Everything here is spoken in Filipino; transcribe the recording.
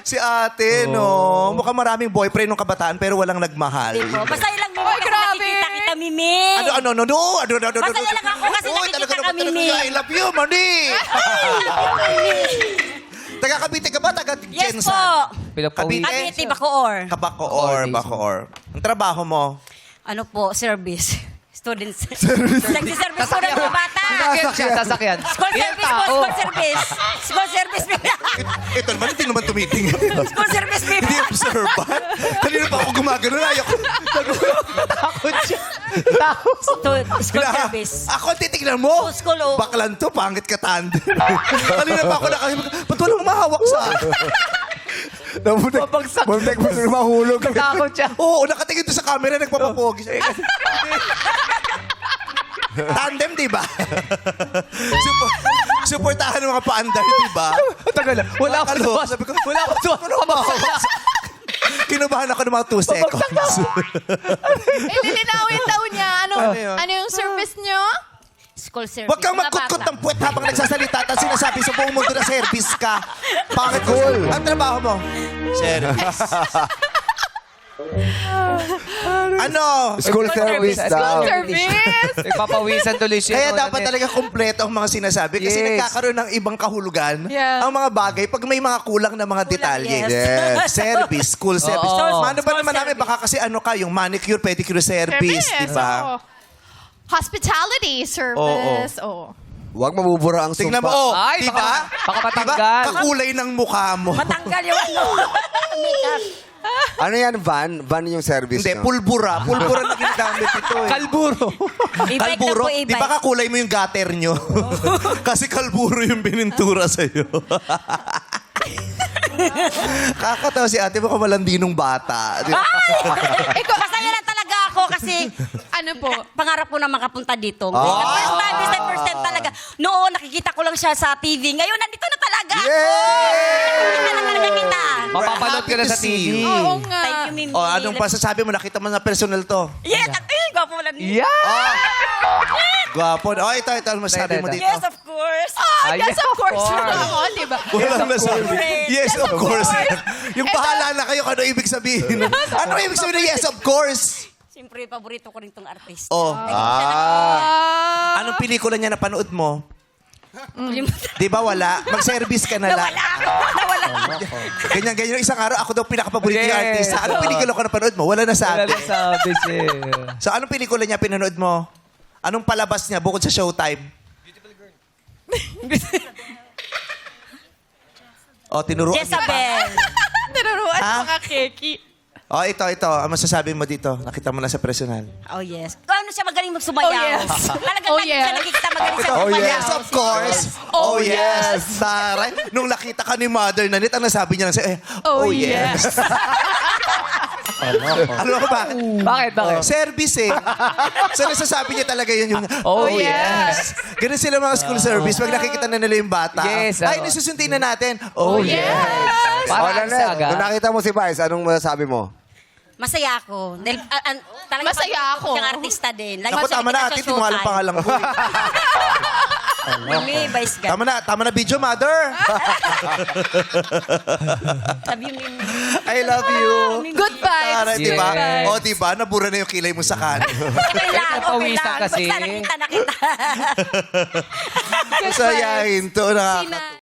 Si ate, no? Mukhang maraming boyfriend nung kabataan pero walang nagmahal. Di po. Masaya lang Mimi kasi nakikita kita, Mimi. Ano? Masaya lang ako kasi nakikita ka, Mimi. I love you, Mani! Taga Cavite ka ba? Taga Yes Jensan? po. Cavite? Cavite, Bacoor. Bacoor. Ang trabaho mo? Ano po, service. Students. Nagsiservice po ng mga bata. Sasakyan. School service po, school service. School service, Mimi. Ito naman, hindi naman tumitingin. School service, Mimi. Hindi observant. Kanina pa ako gumagano na. Takot siya. School service. Ako, titignan mo. School, oh. Baklan to, pangit ka tanda. Kanina pa ako nakasimulan. Ba't walang mahawak sa akin? Babagsak. Muntik mo na mahulog. Takot siya. Oo, nakatingin to sa camera, nagpapapogi siya. Tandem, di ba? Supportahan ng mga paanday, di ba? Tagal na. Wala ako tuwa. Sabi ko, Wala ako tuwa. Kinubahan ako ng mga 2 seconds. Nilinawin daw niya. Ano yun? Ano yung service niyo? School service. Huwag kang Mga magkutkot bata. ng puwet habang nagsasalita at sinasabi sa buong mundo na service ka. Bakit cool? Ang trabaho mo? Service. Ano? School service daw. Service? Nagpapawisan tuloy siya. Kaya dapat talaga kumpleto ang mga sinasabi kasi Yes. nagkakaroon ng ibang kahulugan Yeah. ang mga bagay pag may mga kulang na mga detalye. yes. Service, school service. Oo. Ano ba School naman namin, service. baka kasi ano ka, yung manicure, pedicure service, di ba? oo. Hospitality service. Oh. Huwag mabubura ang Tingnan mo, sumpa. oh, Ay, di ba? baka matanggal. Kakulay ng mukha mo. Matanggal yung ano. Makeup. Ano yan, van? Van yung service Hindi, nyo? pulbura. Pulbura na ginagamit ito eh. Kalburo. E-bike na Kalburo, po, di e-bike. ba kakulay mo yung gutter nyo? Kasi kalburo yung binintura sa'yo. Kakatawa si ate mo kamalandinong bata. Di ba? Masaya na talaga ako kasi Ano po? pangarap ko na makapunta dito. First time, first time talaga. Noon, nakikita ko lang siya sa TV. Ngayon, nandito na talaga ako. Nakikita na talaga kita. Mapapanood ka na sa Happy to see TV. you. Oo nga. Thank you, Mimi. O, anong pasasabi mo? Nakita mo na personal to. Yes, ay, gwapo wala niya. Yeah! Gwapo. O, ito. Ano masasabi mo dito? Yes, of course. Ah, yes, of course. course. Ako, di ba? Walang nasabi. Yes, of course. Yung Ito- bahala na kayo kung ano ibig sabihin. Ano ibig sabihin ng yes, of course? Siyempre, paborito ko rin tong artist. Oh. Ah. Anong pelikula niya napanood mo? Kalimutan. Di ba wala? Mag-service ka na lang. Nawala ako. Nawala ako. Ganyan. Isang araw, ako daw pinakapaborito yung Yes. artista. Anong pelikula ko napanood mo? Wala na Wala sabi. na sabi siya. So, anong pelikula niya pinanood mo? Anong palabas niya bukod sa Showtime? O, tinuruan niya pa. Jezabel. Tinuruan Ha? mga keki. O, ito. Ang masasabi mo dito. Nakita mo na sa personal. Oh, yes. Ano siya magaling magsumayaw. Oh, yes. Talagang Oh, siya yes. nakikita magaling siya Oh, sumayaw. yes, of course. Oh, yes. Taray. Nung nakita ka ni Mother Nanit, ang nasabi niya lang sa'yo, Oh, yes. Alam mo bakit? Bakit? Service eh. So nasasabi niya talaga yun yung, Oh, yes. Ganun sila mga school service. Pag nakikita na nila yung bata, Yes, ay, oo. nasusuntin na natin. Oh, yes. O, Para Nanette, saga. kung nakita mo si Vice, anong masasabi mo? Masaya ako. Dahil, talagang Masaya ako. siyang artista din. Lagi Naku, ko siya tama na. nakikita Ate, sa tinungalan showtime. pangalan ko. Mimi, vice ka. Tama na video, Mother. Sabi yung Mimi. I love you. Good vibes. Taray, diba? Yes. O, diba? Nabura na yung kilay mo sa kanin. Okay lang, okay Napawisan lang. kasi. Basta nakita. Masayahin to. Nakakatawa.